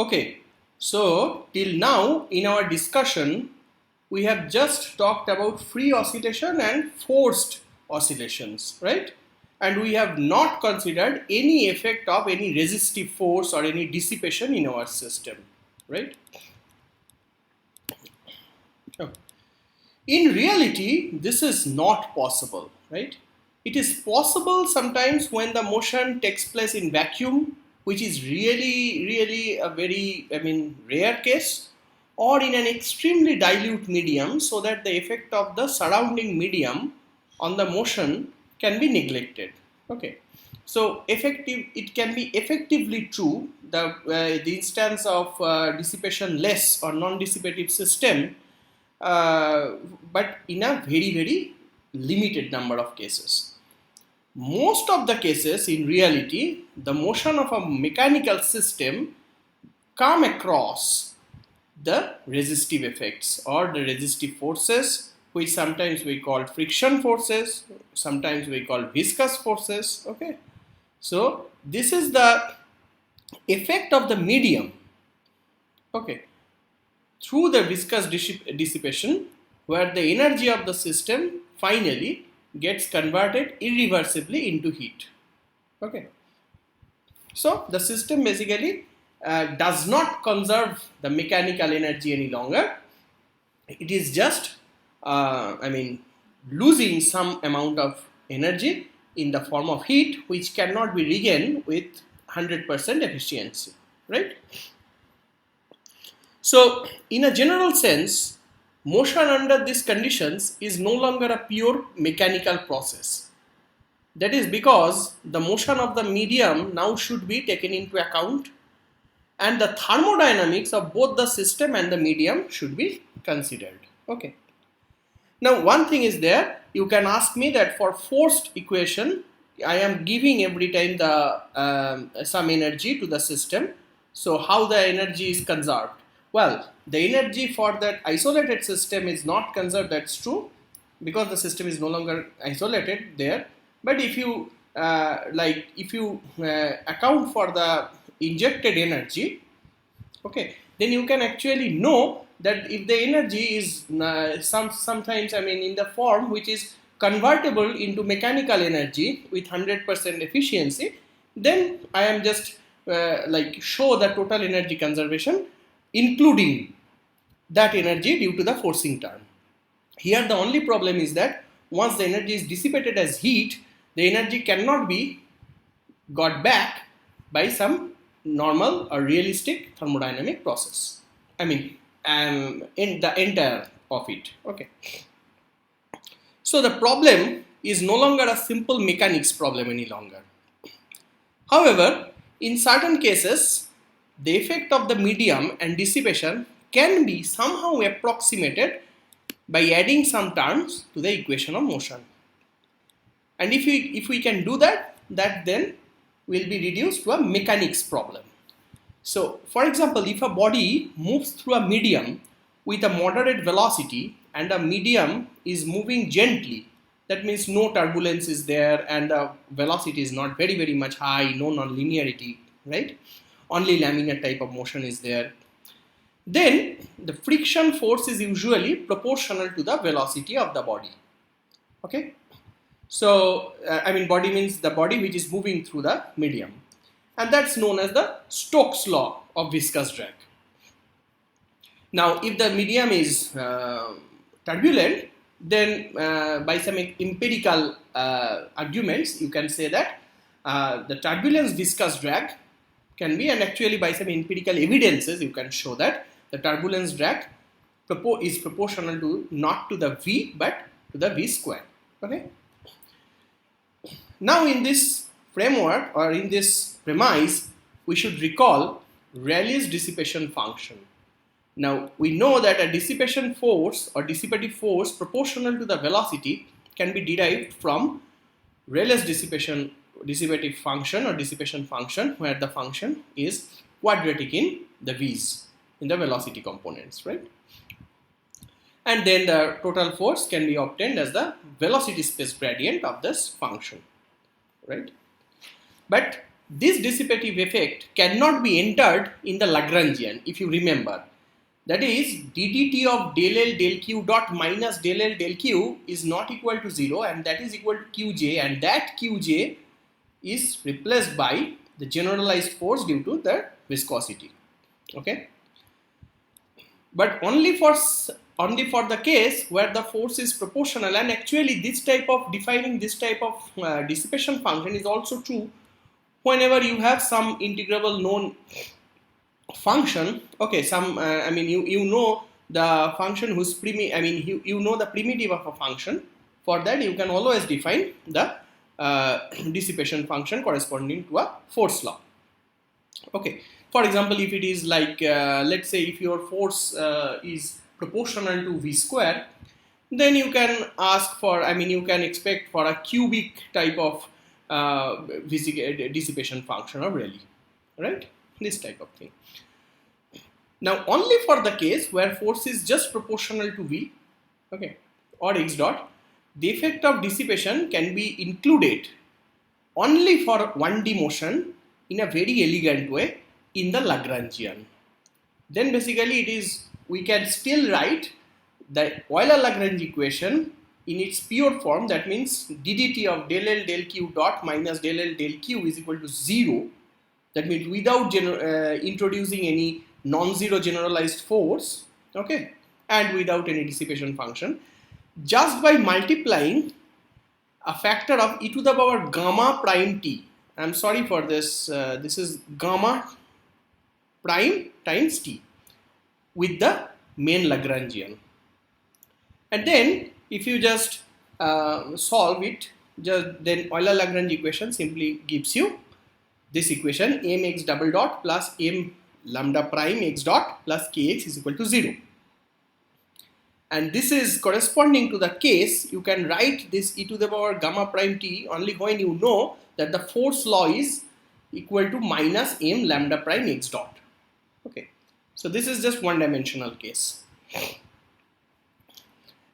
Okay, so till now in our discussion, we have just talked about free oscillation and forced oscillations, right? And we have not considered any effect of any resistive force or any dissipation in our system, right? Okay. In reality, this is not possible, right? It is possible sometimes when the motion takes place in vacuum, which is really a very, rare case, or in an extremely dilute medium, so that the effect of the surrounding medium on the motion can be neglected. Okay. So it can be effectively true the instance of dissipation less or non-dissipative system, uh, but in a very limited number of cases. Most of the cases in reality, the motion of a mechanical system come across the resistive effects or the resistive forces, which sometimes we call friction forces, sometimes we call viscous forces. Okay, so this is the effect of the medium, okay, through the viscous dissipation, where the energy of the system finally gets converted irreversibly into heat. Okay, so the system basically does not conserve the mechanical energy any longer. It is just losing some amount of energy in the form of heat, which cannot be regained with 100% efficiency, right? So in a general sense, motion under these conditions is no longer a pure mechanical process. That is because the motion of the medium now should be taken into account, and the thermodynamics of both the system and the medium should be considered. Okay. Now one thing is there, you can ask me that for forced equation, I am giving every time the some energy to the system. So how the energy is conserved? Well, the energy for that isolated system is not conserved, that's true, because the system is no longer isolated there. But if you account for the injected energy, okay, then you can actually know that if the energy is sometimes in the form which is convertible into mechanical energy with 100% efficiency, then I am just show the total energy conservation including that energy due to the forcing term. Here the only problem is that once the energy is dissipated as heat, the energy cannot be got back by some normal or realistic thermodynamic process. In the entire of it. Okay. So the problem is no longer a simple mechanics problem any longer. However, in certain cases, the effect of the medium and dissipation can be somehow approximated by adding some terms to the equation of motion. And if we can do that, that then will be reduced to a mechanics problem. So, for example, if a body moves through a medium with a moderate velocity and a medium is moving gently, that means no turbulence is there and the velocity is not very much high, no non-linearity, right? Only laminar type of motion is there. Then the friction force is usually proportional to the velocity of the body. Okay. So, body means the body which is moving through the medium. And that's known as the Stokes law of viscous drag. Now, if the medium is turbulent, then by some empirical arguments, you can say that the turbulence viscous drag can be, and actually by some empirical evidences, you can show that the turbulence drag is proportional to not to the V but to the V square. Okay. Now, in this framework or in this premise, we should recall Rayleigh's dissipation function. Now, we know that a dissipation force or dissipative force proportional to the velocity can be derived from Rayleigh's dissipative function or dissipation function, where the function is quadratic in the V's, in the velocity components, right? And then the total force can be obtained as the velocity space gradient of this function, right? But this dissipative effect cannot be entered in the Lagrangian, if you remember. That is, ddt of del L del Q dot minus del L del Q is not equal to 0, and that is equal to Qj, and that Qj is replaced by the generalized force due to the viscosity. Okay, but only for the case where the force is proportional, and actually this type of defining this type of dissipation function is also true whenever you have some integrable known function. Okay, some I mean you know the function whose you know the primitive of a function. For that you can always define the dissipation function corresponding to a force law. Okay, for example, if it is like let's say if your force is proportional to v square, then you can ask for, you can expect for a cubic type of dissipation function of Rayleigh, right? This type of thing. Now, only for the case where force is just proportional to v, okay, or x dot, the effect of dissipation can be included only for 1D motion in a very elegant way in the Lagrangian. Then basically we can still write the Euler-Lagrange equation in its pure form. That means ddt of del L del Q dot minus del L del Q is equal to 0. That means without introducing any non-zero generalized force, okay, and without any dissipation function, just by multiplying a factor of e to the power gamma prime t. I'm sorry for this, this is gamma prime times t with the main Lagrangian. And then if you just solve it, then Euler-Lagrange equation simply gives you this equation: mx double dot plus m lambda prime x dot plus kx is equal to 0. And this is corresponding to the case you can write this e to the power gamma prime t only when you know that the force law is equal to minus m lambda prime x dot. Okay, so this is just one dimensional case.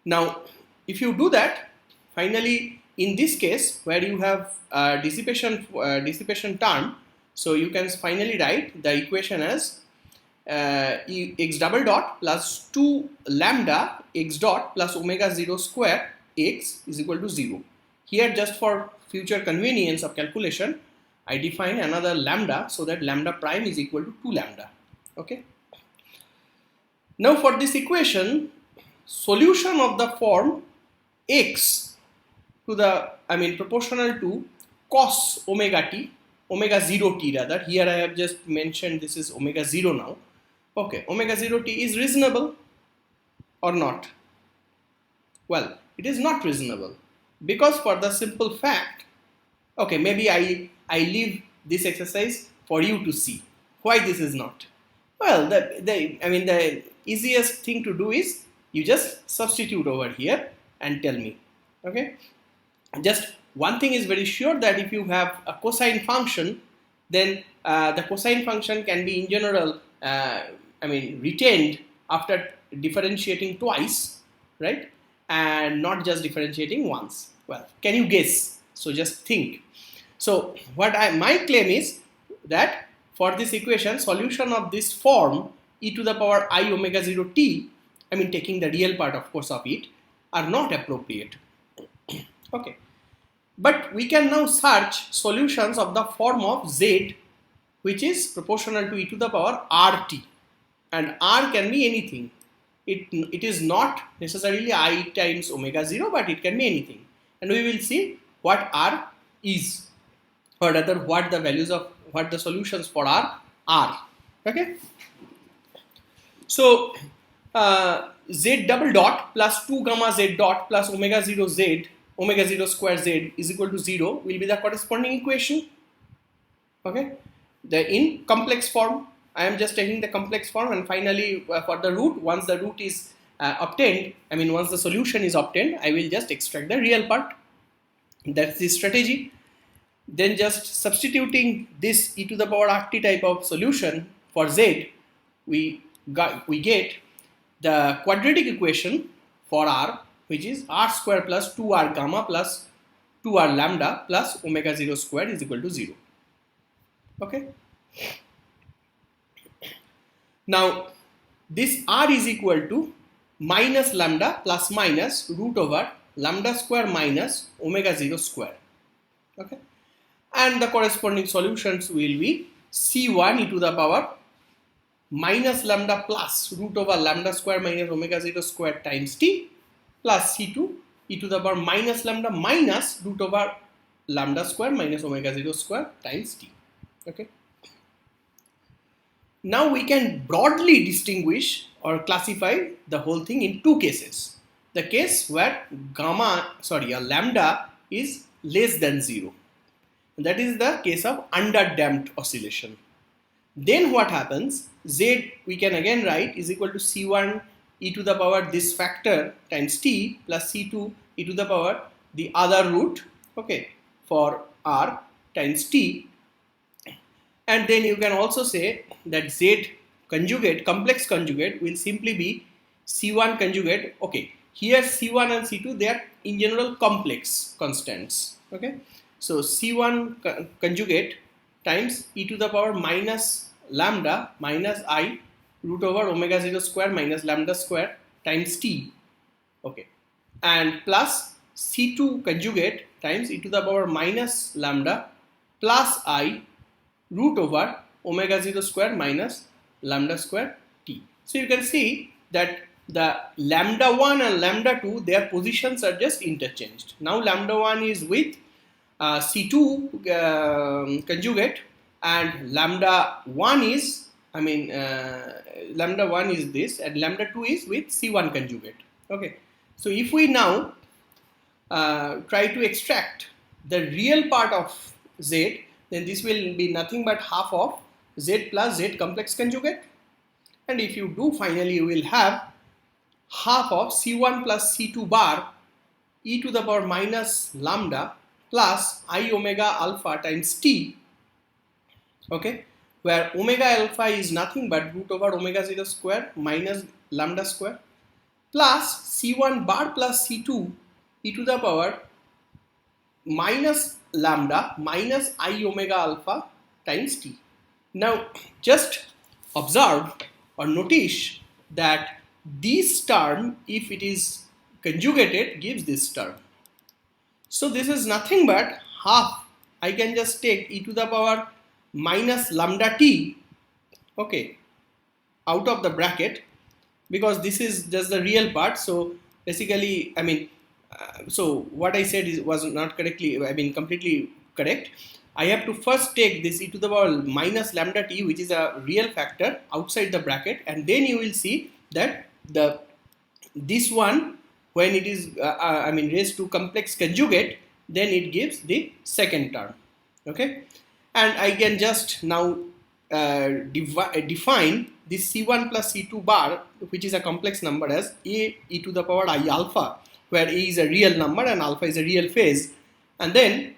Now, if you do that, finally, in this case where you have dissipation term, so you can finally write the equation as x double dot plus 2 lambda x dot plus omega 0 square x is equal to 0. Here, just for future convenience of calculation, I define another lambda so that lambda prime is equal to 2 lambda. Okay. Now for this equation, solution of the form x to the proportional to cos omega t, omega 0 t rather. Here I have just mentioned this is omega 0 now. Okay, omega 0 t is reasonable or not? Well, it is not reasonable, because for the simple fact, okay, maybe I leave this exercise for you to see why this is not. Well, the easiest thing to do is you just substitute over here and tell me. Okay, just one thing is very sure, that if you have a cosine function, then the cosine function can be in general retained after differentiating twice, right, and not just differentiating once. Well, can you guess? So just think. So what my claim is that for this equation, solution of this form e to the power I omega 0 t, taking the real part of course of it, are not appropriate. Okay, but we can now search solutions of the form of z, which is proportional to e to the power rt, and r can be anything. It is not necessarily I times omega 0, but it can be anything, and we will see what r is, or rather what the solutions for r are. Okay, so z double dot plus 2 gamma z dot plus omega 0 z, omega 0 square z is equal to 0 will be the corresponding equation. Okay, in complex form, I am just taking the complex form, and finally for the root, once the root is obtained, once the solution is obtained, I will just extract the real part. That's the strategy. Then just substituting this e to the power rt type of solution for z, we get the quadratic equation for r, which is r square plus 2r gamma plus 2r lambda plus omega 0 square is equal to 0. Okay. Now this R is equal to minus lambda plus minus root over lambda square minus omega 0 square. Okay. And the corresponding solutions will be C1 e to the power minus lambda plus root over lambda square minus omega 0 square times t plus C2 e to the power minus lambda minus root over lambda square minus omega 0 square times t. Okay. Now we can broadly distinguish or classify the whole thing in two cases. The case where a lambda is less than 0. That is the case of underdamped oscillation. Then what happens? Z we can again write is equal to C1 e to the power this factor times t plus C2 e to the power the other root, okay, for R times t. And then you can also say that Z conjugate, complex conjugate, will simply be C1 conjugate. Okay, here C1 and C2, they are in general complex constants. Okay, so C1 conjugate times e to the power minus lambda minus I root over omega 0 square minus lambda square times t. Okay, and plus C2 conjugate times e to the power minus lambda plus I root over omega 0 square minus lambda square t. So you can see that the lambda 1 and lambda 2, their positions are just interchanged. Now lambda 1 is with C2 conjugate, and lambda 1 is, lambda 1 is this, and lambda 2 is with C1 conjugate. Okay, so if we now try to extract the real part of Z, then this will be nothing but half of Z plus Z complex conjugate. And if you do, finally you will have half of C1 plus C2 bar e to the power minus lambda plus I omega alpha times t, okay, where omega alpha is nothing but root over omega 0 square minus lambda square plus C1 bar plus C2 e to the power minus lambda minus I omega alpha times t. Now just observe or notice that this term, if it is conjugated, gives this term. So this is nothing but half. I can just take e to the power minus lambda t, okay, out of the bracket, because this is just the real part. So basically, so what I said was not completely correct. I have to first take this e to the power minus lambda t, which is a real factor, outside the bracket, and then you will see that this one, when it is raised to complex conjugate, then it gives the second term. Okay, and I can just now define this C1 plus C2 bar, which is a complex number, as a e to the power I alpha, where a is a real number and alpha is a real phase. And then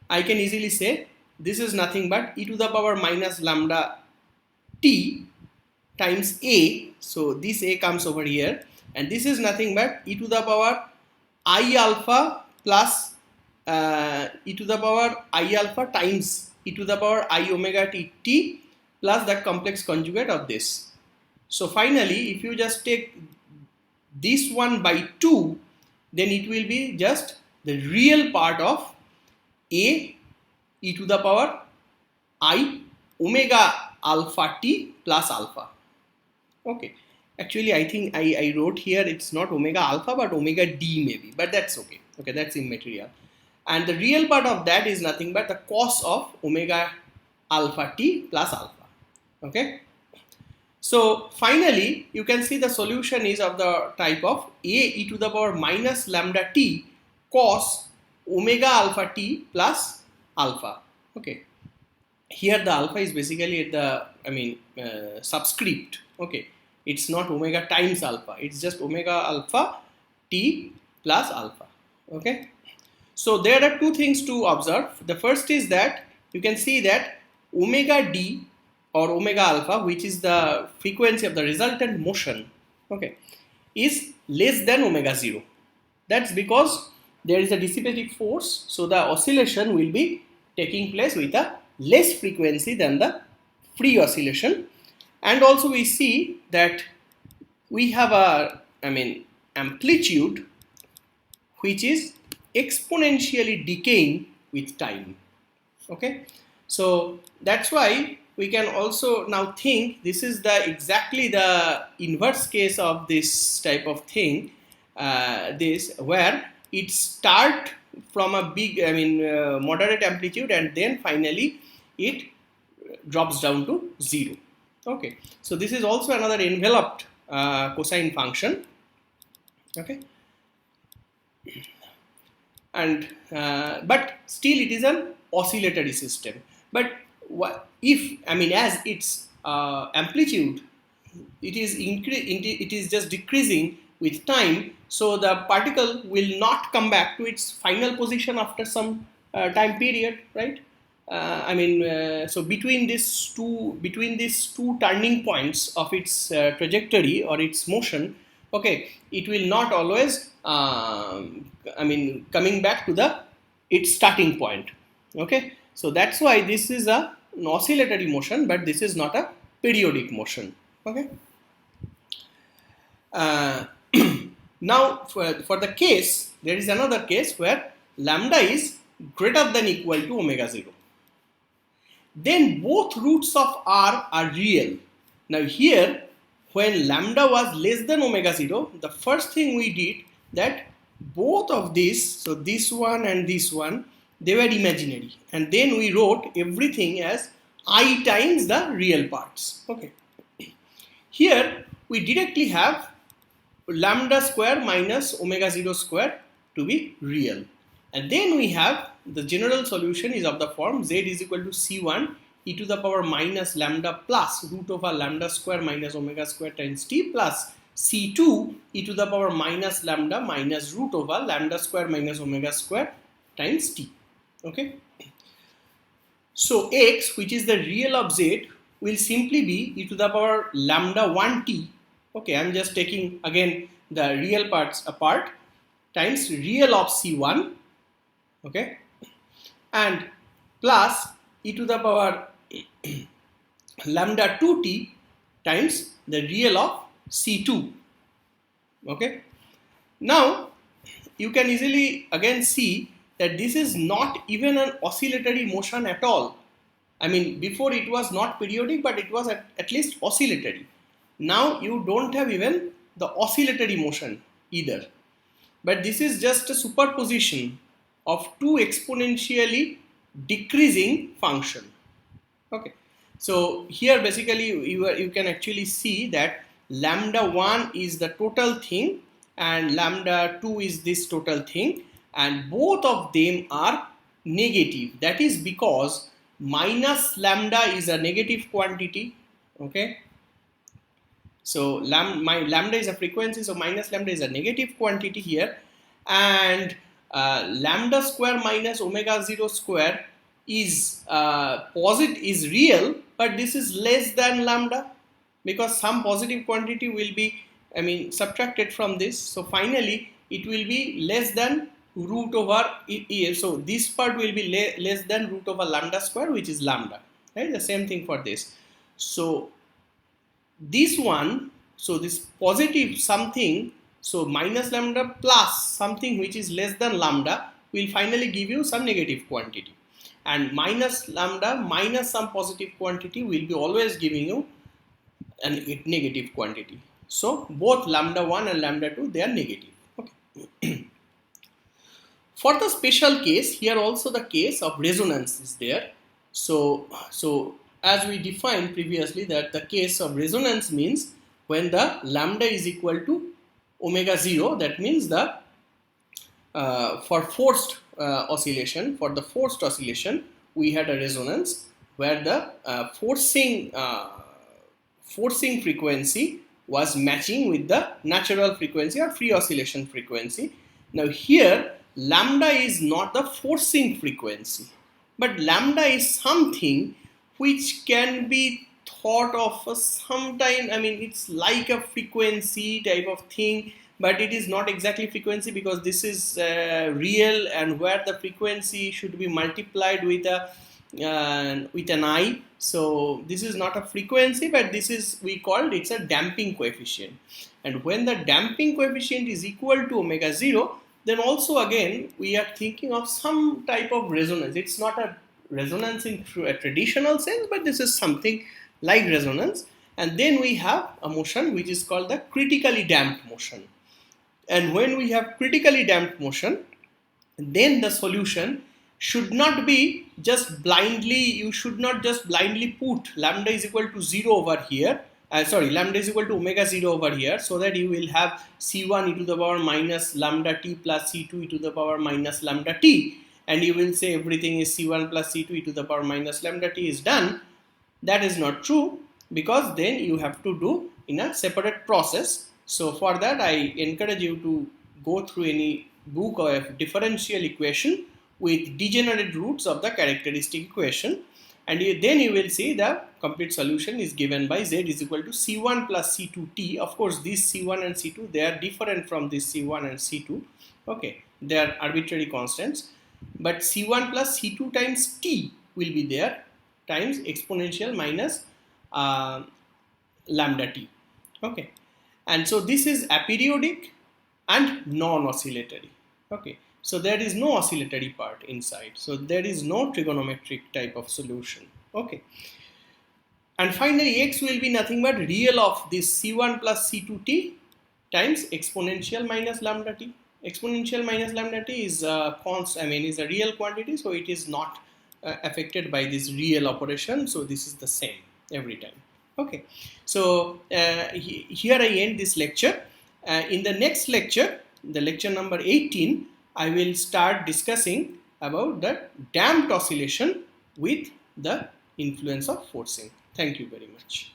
I can easily say this is nothing but e to the power minus lambda t times a. So this a comes over here, and this is nothing but e to the power I alpha plus e to the power I alpha times e to the power I omega t plus the complex conjugate of this. So finally, if you just take this one by 2, then it will be just the real part of a e to the power I omega alpha t plus alpha. Okay, actually I think I wrote here it's not omega alpha but omega d maybe, but that's okay. Okay, that's immaterial. And the real part of that is nothing but the cos of omega alpha t plus alpha. Okay, so finally you can see the solution is of the type of a e to the power minus lambda t cos omega alpha t plus alpha. Okay, here the alpha is basically at the subscript. Okay, it's not omega times alpha, it's just omega alpha t plus alpha. Okay, so there are two things to observe. The first is that you can see that omega d or omega alpha, which is the frequency of the resultant motion, okay, is less than omega 0. That's because there is a dissipative force, so the oscillation will be taking place with a less frequency than the free oscillation. And also we see that we have a amplitude which is exponentially decaying with time. Okay, so that's why we can also now think this is the exactly the inverse case of this type of thing, this where it start from a big moderate amplitude and then finally it drops down to 0. Okay, so this is also another enveloped cosine function. Okay, and but still it is an oscillatory system. But if as its amplitude it is just decreasing with time, so the particle will not come back to its final position after some time period, right? So between these two turning points of its trajectory or its motion, okay, it will not always coming back to the its starting point. Okay, so that's why this is an oscillatory motion, but this is not a periodic motion. Okay. Now for the case, there is another case where lambda is greater than equal to omega 0. Then both roots of r are real. Now here, when lambda was less than omega 0, the first thing we did that both of these, so this one and this one, they were imaginary, and then we wrote everything as I times the real parts. Okay. Here we directly have lambda square minus omega 0 square to be real, and then we have the general solution is of the form z is equal to c1 e to the power minus lambda plus root over lambda square minus omega square times t plus c2 e to the power minus lambda minus root over lambda square minus omega square times t. Okay, so x, which is the real of z, will simply be e to the power lambda 1t. Okay, I'm just taking again the real parts apart, times real of c1, okay, and plus e to the power lambda 2t times the real of c2. Okay, now you can easily again see that this is not even an oscillatory motion at all. Before it was not periodic, but it was at least oscillatory. Now you don't have even the oscillatory motion either, but this is just a superposition of two exponentially decreasing function. Okay, so here basically you can actually see that lambda 1 is the total thing and lambda 2 is this total thing, and both of them are negative. That is because minus lambda is a negative quantity. Okay, so my lambda is a frequency, so minus lambda is a negative quantity here, and lambda square minus omega 0 square is is real, but this is less than lambda because some positive quantity will be subtracted from this. So finally it will be less than root over so this part will be less than root over lambda square, which is lambda, right? The same thing for this. So this one, so this positive something, so minus lambda plus something which is less than lambda will finally give you some negative quantity, and minus lambda minus some positive quantity will be always giving you a negative quantity. So both lambda 1 and lambda 2, they are negative. Okay. For the special case, here also the case of resonance is there. So as we defined previously, that the case of resonance means when the lambda is equal to omega 0, that means the for forced oscillation, we had a resonance where the forcing frequency was matching with the natural frequency or free oscillation frequency. Now here lambda is not the forcing frequency, but lambda is something which can be thought of sometime, it's like a frequency type of thing, but it is not exactly frequency because this is real, and where the frequency should be multiplied with a with an I. So this is not a frequency, but this is, we called it's a damping coefficient. And when the damping coefficient is equal to omega 0, then also again we are thinking of some type of resonance. It's not a resonance in a traditional sense, but this is something like resonance. And then we have a motion which is called the critically damped motion. And when we have critically damped motion, then the solution should not be just blindly, you should not just blindly put lambda is equal to 0 over here, lambda is equal to omega 0 over here, so that you will have c1 e to the power minus lambda t plus c2 e to the power minus lambda t, and you will say everything is c1 plus c2 e to the power minus lambda t is done. That is not true, because then you have to do in a separate process. So for that I encourage you to go through any book of differential equation with degenerate roots of the characteristic equation, and then you will see the complete solution is given by z is equal to c1 plus c2t. Of course this c1 and c2, they are different from this c1 and c2, okay, they are arbitrary constants, but c1 plus c2 times t will be there times exponential minus lambda t, okay. And so this is aperiodic and non-oscillatory, okay. So there is no oscillatory part inside, so there is no trigonometric type of solution, okay. And finally x will be nothing but real of this c1 plus c2t times exponential minus lambda t. Exponential minus lambda t is a is a real quantity, so it is not affected by this real operation, so this is the same every time, okay. So here I end this lecture. In the next lecture, the lecture number 18, I will start discussing about the damped oscillation with the influence of forcing. Thank you very much.